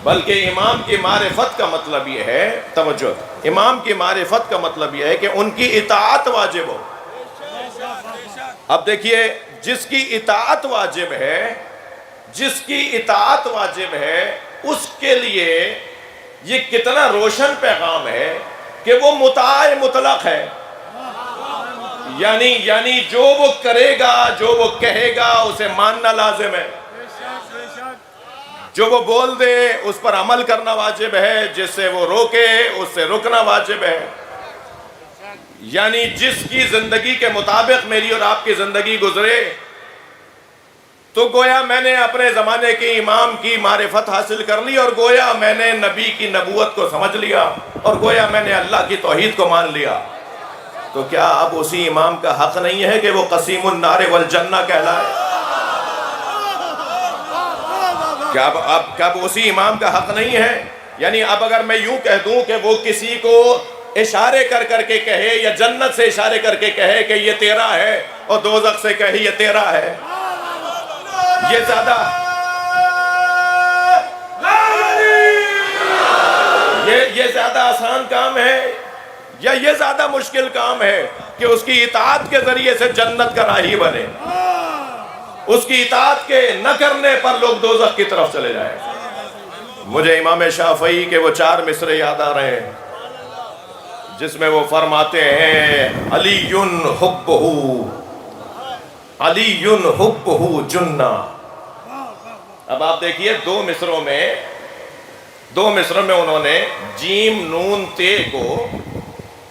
بلکہ امام کی معرفت کا مطلب یہ ہے، توجہ، امام کی معرفت کا مطلب یہ ہے کہ ان کی اطاعت واجب ہو۔ اب دیکھیے، جس کی اطاعت واجب ہے، جس کی اطاعت واجب ہے، اس کے لیے یہ کتنا روشن پیغام ہے کہ وہ مطاع مطلق ہے، یعنی جو وہ کرے گا، جو وہ کہے گا، اسے ماننا لازم ہے. جو وہ بول دے اس پر عمل کرنا واجب ہے، جس سے وہ روکے اس سے رکنا واجب ہے. یعنی جس کی زندگی کے مطابق میری اور آپ کی زندگی گزرے تو گویا میں نے اپنے زمانے کے امام کی معرفت حاصل کر لی، اور گویا میں نے نبی کی نبوت کو سمجھ لیا، اور گویا میں نے اللہ کی توحید کو مان لیا. تو کیا اب اسی امام کا حق نہیں ہے کہ وہ قسیم النار والجنہ کہلائے؟ کیا اب اسی امام کا حق نہیں ہے؟ یعنی اب اگر میں یوں کہہ دوں کہ وہ کسی کو اشارے کر کر کے کہے، یا جنت سے اشارے کر کے کہے کہ یہ تیرا ہے، اور دوزخ سے کہے یہ تیرا ہے، یہ زیادہ آسان کام ہے یا یہ زیادہ مشکل کام ہے کہ اس کی اطاعت کے ذریعے سے جنت کا راہی بنے، اس کی اطاعت کے نہ کرنے پر لوگ دوزخ کی طرف چلے جائیں؟ مجھے امام شافعی کے وہ 4 مصرے یاد آ رہے ہیں جس میں وہ فرماتے ہیں علی حبہ جنہ. اب آپ دیکھیے 2 مصروں میں انہوں نے جیم نون تے کو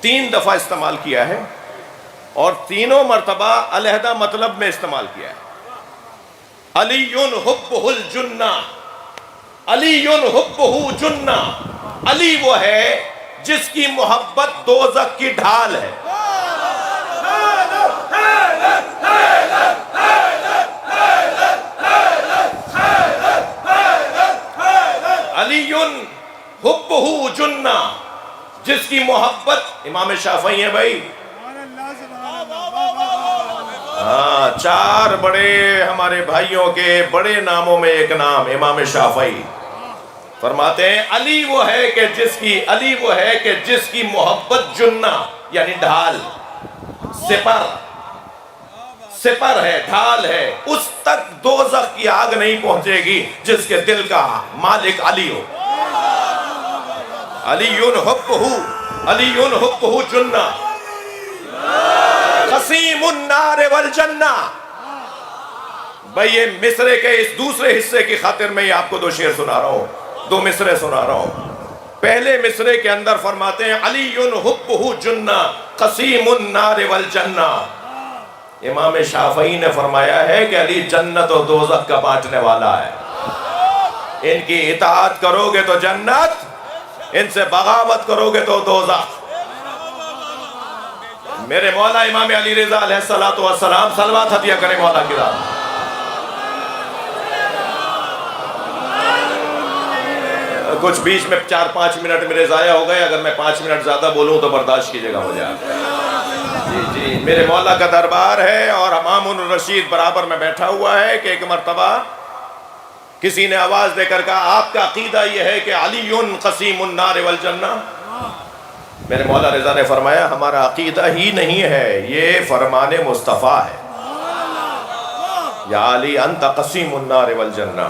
3 دفعہ استعمال کیا ہے، اور تینوں مرتبہ علیحدہ مطلب میں استعمال کیا ہے. علی حبہ الجنہ، علی حبہ جنہ. علی وہ ہے جس کی محبت دوزخ کی ڈھال ہے. علی حبہ جنہ، جس کی محبت، امام شافعی ہیں بھائی. ہاں، 4 بڑے ہمارے بھائیوں کے بڑے ناموں میں ایک نام امام شافعی. فرماتے ہیں علی وہ ہے کہ جس کی محبت جنہ یعنی ڈھال، سپر ہے، ڈھال ہے، اس تک دوزخ کی آگ نہیں پہنچے گی جس کے دل کا مالک علی ہو. علی حبہ جنہ قسیم النار والجنہ. بھئی یہ مصرے کے اس دوسرے حصے کی خاطر میں آپ کو 2 شعر سنا رہا ہوں، 2 مصرے سنا رہا ہوں. پہلے مصرے کے اندر فرماتے ہیں علی حبہ جنہ قسیم النار والجنہ. امام شافعی نے فرمایا ہے کہ علی جنت و دوزخ کا بانٹنے والا ہے. ان کی اطاعت کرو گے تو جنت، ان سے بغاوت کرو گے تو دوزخ. میرے مولا امام علی رضا علیہ السلام صلوات ہدیہ کریں مولا کی ذات. کچھ بیچ میں 4-5 منٹ میرے ضائع ہو گئے، اگر میں 5 منٹ زیادہ بولوں تو برداشت کیجئے گا مجھے. جی میرے مولا کا دربار ہے، اور امام الرشید برابر میں بیٹھا ہوا ہے کہ ایک مرتبہ کسی نے آواز دے کر کہا آپ کا عقیدہ یہ ہے کہ علی قسیم النار والجنہ. میرے مولا رضا نے فرمایا ہمارا عقیدہ ہی نہیں ہے، یہ فرمان مصطفیٰ ہے. یا علی انت قسیم النار والجنہ،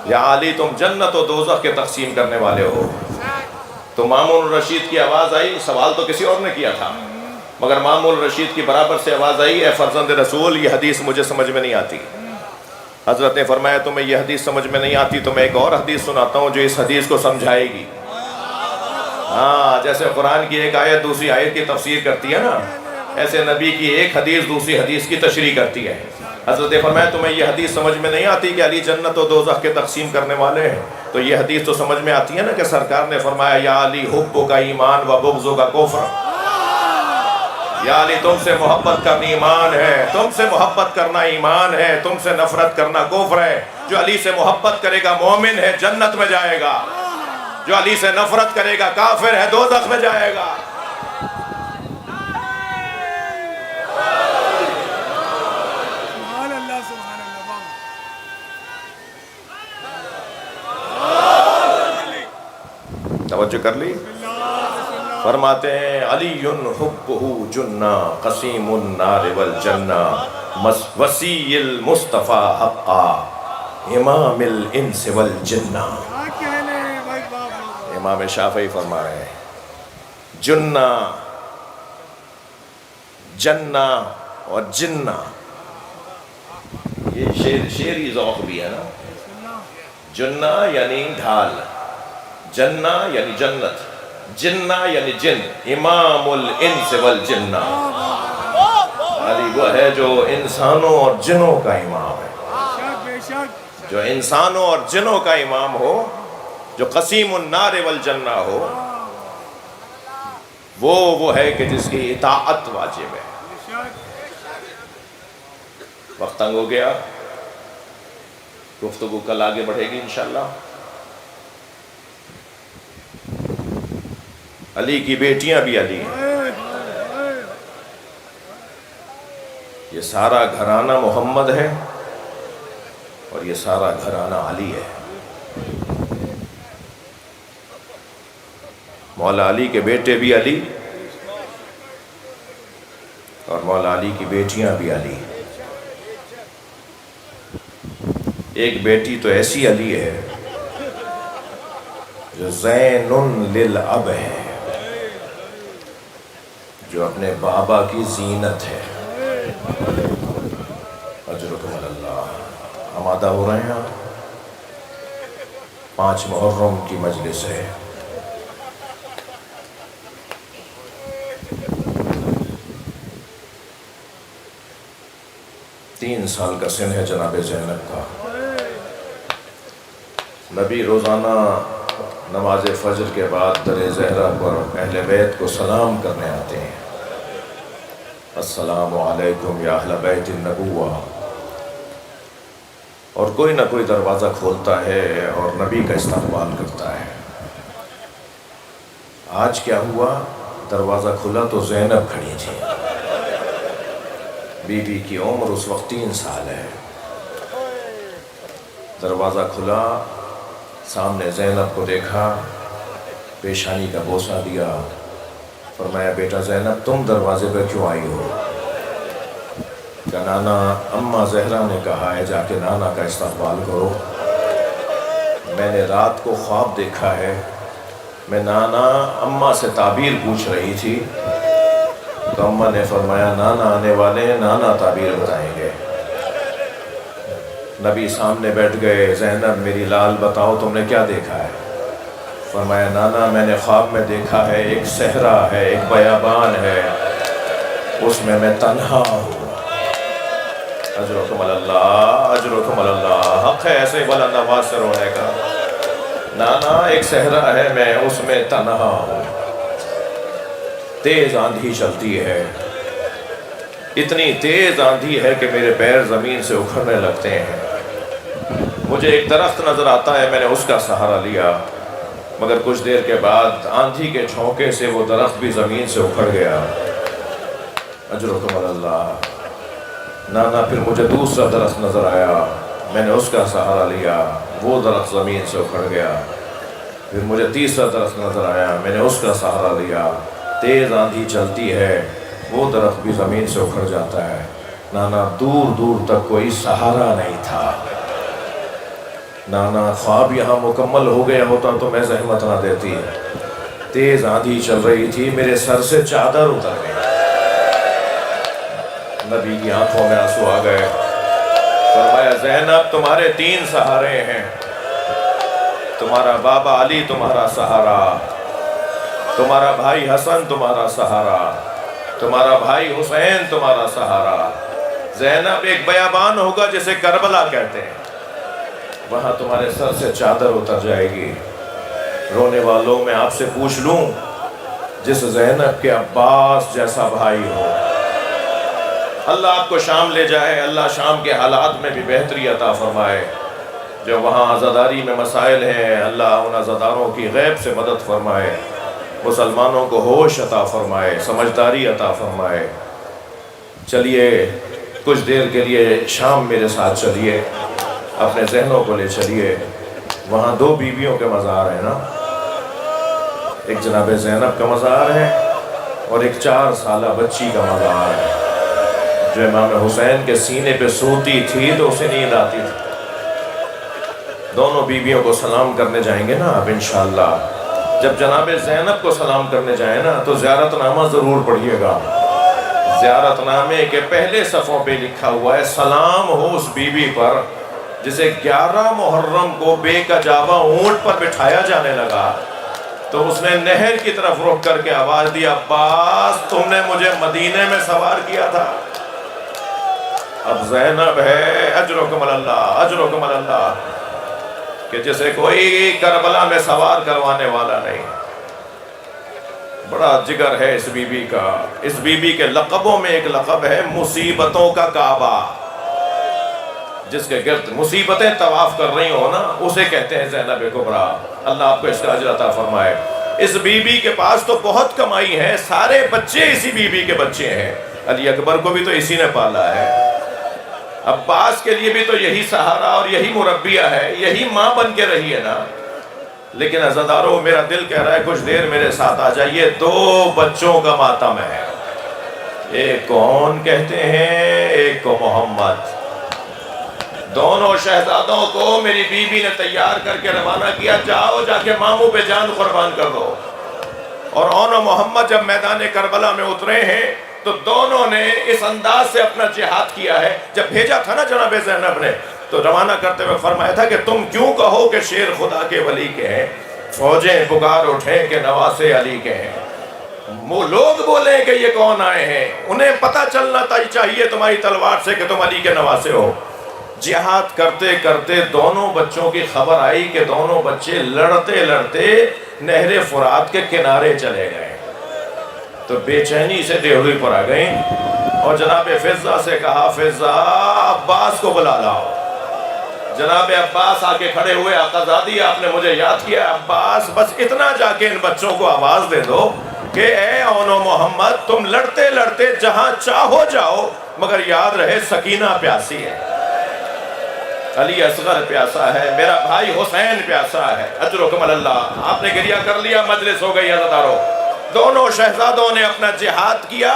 یا علی تم جنت و دوزخ کے تقسیم کرنے والے ہو. تو مامون الرشید کی آواز آئی، سوال تو کسی اور نے کیا تھا، مگر مامون الرشید کی برابر سے آواز آئی، اے فرزند رسول یہ حدیث مجھے سمجھ میں نہیں آتی. حضرت نے فرمایا تمہیں یہ حدیث سمجھ میں نہیں آتی تو میں ایک اور حدیث سناتا ہوں جو اس حدیث کو سمجھائے گی. ہاں، جیسے قرآن کی ایک آیت دوسری آیت کی تفسیر کرتی ہے نا، ایسے نبی کی ایک حدیث دوسری حدیث کی تشریح کرتی ہے. حضرت نے فرمایا تمہیں یہ حدیث سمجھ میں نہیں آتی کہ علی جنت و دوزخ کے تقسیم کرنے والے ہیں، تو یہ حدیث تو سمجھ میں آتی ہے نا کہ سرکار نے فرمایا یا علی حب کا ایمان و بغض کا کفر. یا علی تم سے محبت کرنا ایمان ہے، تم سے محبت کرنا ایمان ہے، تم سے نفرت کرنا کفر ہے. جو علی سے محبت کرے گا مومن ہے، جنت میں جائے گا. جو علی سے نفرت کرے گا کافر ہے، دوزخ میں جائے گا. توجہ کر لی؟ فرماتے ہیں علی حبہ جنہ قسیم النار والجنہ وسیع المصطفیٰ حقا امام الانس والجنہ. امام شافعی فرما رہے ہیں جنہ جنہ اور جنہ، یہ شعری ذوق بھی ہے نا. جنہ یعنی ڈھال، جنہ یعنی جنت، جنہ یعنی جن. امام الانس والجنہ، علی وہ ہے جو انسانوں اور جنوں کا امام ہے، جو انسانوں اور جنوں کا امام ہو، جو قسیم النار والجنہ ہو، وہ ہے کہ جس کی اطاعت واجب ہے. وقت تنگ ہو گیا، گفتگو کل آگے بڑھے گی انشاءاللہ. علی کی بیٹیاں بھی علی ہیں. یہ سارا گھرانہ محمد ہے اور یہ سارا گھرانہ علی ہے. مولا علی کے بیٹے بھی علی اور مولا علی کی بیٹیاں بھی علی. ایک بیٹی تو ایسی علی ہے جو زین للاب ہے، جو اپنے بابا کی زینت ہے. اجرکم اللہ. آمادہ ہو رہے ہیں آپ؟ 5 محرم کی مجلس ہے. تین سال کا سن ہے جناب زینب کا. نبی روزانہ نماز فجر کے بعد در زہرا پر اہل بیت کو سلام کرنے آتے ہیں. السلام علیکم یا اہل بیت النبوہ. اور کوئی نہ کوئی دروازہ کھولتا ہے اور نبی کا استقبال کرتا ہے. آج کیا ہوا؟ دروازہ کھلا تو زینب کھڑی تھی. بی بی کی عمر اس وقت 3 سال ہے. دروازہ کھلا، سامنے زینب کو دیکھا، پیشانی کا بوسہ دیا. فرمایا بیٹا زینب تم دروازے پہ کیوں آئی ہو؟ کہ نانا اماں زہرا نے کہا ہے جا کے نانا کا استقبال کرو. میں نے رات کو خواب دیکھا ہے، میں نانا اماں سے تعبیر پوچھ رہی تھی تو اماں نے فرمایا نانا آنے والے ہیں، نانا تعبیر بتائیں گے. نبی سامنے بیٹھ گئے. زینب میری لال بتاؤ تم نے کیا دیکھا ہے؟ فرمایا نانا میں نے خواب میں دیکھا ہے ایک صحرا ہے، ایک بیابان ہے، اس میں تنہا ہوں. اجرکم اللہ، اجرکم اللہ. حق ہے ایسے بلند آواز سے رونے کا. نانا ایک صحرا ہے، میں اس میں تنہا ہوں. تیز آندھی چلتی ہے، اتنی تیز آندھی ہے کہ میرے پیر زمین سے اکھڑنے لگتے ہیں. مجھے ایک درخت نظر آتا ہے، میں نے اس کا سہارا لیا، مگر کچھ دیر کے بعد آندھی کے جھونکے سے وہ درخت بھی زمین سے اکھڑ گیا. اجرکم اللہ. نانا پھر مجھے دوسرا درخت نظر آیا، میں نے اس کا سہارا لیا، وہ درخت زمین سے اکھڑ گیا. پھر مجھے تیسرا درخت نظر آیا، میں نے اس کا سہارا لیا. تیز آندھی چلتی ہے، وہ درخت بھی زمین سے اکھڑ جاتا ہے. نانا دور دور تک کوئی سہارا نہیں تھا. نانا خواب یہاں مکمل ہو گیا ہوتا تو میں زحمت نہ دیتی. تیز آندھی چل رہی تھی، میرے سر سے چادر اتر گئی. نبی کی آنکھوں میں آنسو آ گئے. فرمایا زینب تمہارے 3 سہارے ہیں، تمہارا بابا علی تمہارا سہارا، تمہارا بھائی حسن تمہارا سہارا، تمہارا بھائی حسین تمہارا سہارا. زینب ایک بیابان ہوگا جسے کربلا کہتے ہیں، وہاں تمہارے سر سے چادر اتر جائے گی. رونے والوں میں آپ سے پوچھ لوں جس زینب کے عباس جیسا بھائی ہو. اللہ آپ کو شام لے جائے، اللہ شام کے حالات میں بھی بہتری عطا فرمائے. جو وہاں عزاداری میں مسائل ہیں، اللہ ان عزاداروں کی غیب سے مدد فرمائے. مسلمانوں کو ہوش عطا فرمائے، سمجھداری عطا فرمائے. چلیے کچھ دیر کے لیے شام میرے ساتھ چلیے، اپنے ذہنوں کو لے چلیے. وہاں 2 بیویوں کے مزار ہیں نا، ایک جناب زینب کا مزار ہے اور ایک 4 سالہ بچی کا مزار ہے جو امام حسین کے سینے پہ سوتی تھی تو اسے نیند آتی تھی. دونوں بیویوں کو سلام کرنے جائیں گے نا آپ انشاءاللہ. جب جناب زینب کو سلام کرنے جائیں نا تو زیارت نامہ ضرور پڑھیے گا. زیارت نامے کے پہلے صفوں پہ لکھا ہوا ہے سلام ہو اس بیوی پر جسے 11 محرم کو بے کجاوا اونٹ پر بٹھایا جانے لگا تو اس نے نہر کی طرف رخ کر کے آواز دی عباس تم نے مجھے مدینے میں سوار کیا تھا، اب زینب ہے اجرکم اللہ اجرکم اللہ کہ جسے کوئی کربلا میں سوار کروانے والا نہیں۔ بڑا جگر ہے اس بی بی کا۔ اس بی بی کے لقبوں میں ایک لقب ہے مصیبتوں کا کعبہ۔ جس کے گرد مصیبتیں طواف کر رہی ہوں نا اسے کہتے ہیں زینب کبریٰ۔ اللہ آپ کو اس کا اجر عطا فرمائے۔ اس بی بی کے پاس تو بہت کمائی ہے، سارے بچے اسی بی بی کے بچے ہیں۔ علی اکبر کو بھی تو اسی نے پالا ہے، عباس کے لیے بھی تو یہی سہارا اور یہی مربیہ ہے، یہی ماں بن کے رہی ہے نا۔ لیکن عزادارو میرا دل کہہ رہا ہے کچھ دیر میرے ساتھ آ جائیے، 2 بچوں کا ماتم ہے، ایک کون کہتے ہیں، ایک کو محمد۔ دونوں شہزادوں کو میری بیوی نے تیار کر کے روانہ کیا، جاؤ جا کے ماموں پہ جان قربان کر دو۔ اور اون و محمد جب میدان کربلا میں اترے ہیں تو دونوں نے اس انداز سے اپنا جہاد کیا ہے۔ جب بھیجا تھا نا جناب زینب نے تو روانہ کرتے ہوئے فرمایا تھا کہ تم کیوں کہو کہ شیر خدا کے ولی کے ہیں، فوجیں پکار اٹھیں کہ نواسے علی کے ہیں۔ وہ لوگ بولیں کہ یہ کون آئے ہیں، انہیں پتہ چلنا چاہیے تمہاری تلوار سے کہ تم علی کے نواسے ہو۔ جہاد کرتے کرتے دونوں بچوں کی خبر آئی کہ دونوں بچے لڑتے لڑتے نہر فرات کے کنارے چلے گئے، تو بے چینی سے دیوری پر آ گئیں اور جناب فضہ سے کہا فضہ عباس کو بلا لاؤ۔ جناب عباس آ کے کھڑے ہوئے، آقا زادی آپ نے مجھے یاد کیا۔ عباس بس اتنا جا کے ان بچوں کو آواز دے دو کہ اے اون و محمد تم لڑتے لڑتے جہاں چاہو جاؤ مگر یاد رہے سکینہ پیاسی ہے، علی اصغر پیاسا ہے، میرا بھائی حسین پیاسا ہے، اجرکم اللہ۔ آپ نے گریہ کر لیا، مجلس ہو گئی عزادارو۔ دونوں شہزادوں نے اپنا جہاد کیا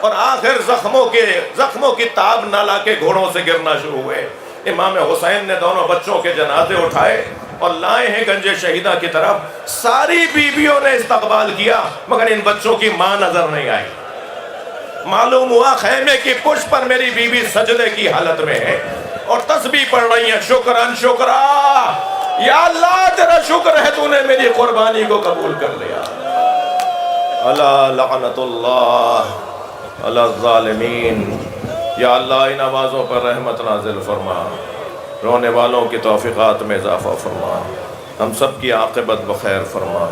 اور آخر زخموں کی تاب نہ لا کے گھوڑوں سے گرنا شروع ہوئے۔ امام حسین نے دونوں بچوں کے جنازے اٹھائے اور لائے ہیں گنج شہیدہ کی طرف۔ ساری بیویوں نے استقبال کیا مگر ان بچوں کی ماں نظر نہیں آئی۔ معلوم ہوا خیمے کی پشت پر میری بیوی سجدے کی حالت میں ہے اور تسبیح پڑھ رہی ہیں، شکران شکرا یا اللہ تیرا شکر ہے تو نے میری قربانی کو قبول کر لیا۔ اللہ لعنت اللہ علی الظالمین۔ یا اللہ ان آوازوں پر رحمت نازل فرما، رونے والوں کی توفیقات میں اضافہ فرما، ہم سب کی عاقبت بخیر فرما،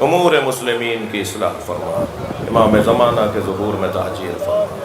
امور مسلمین کی اصلاح فرما، امام زمانہ کے ظہور میں تاجیل فرما۔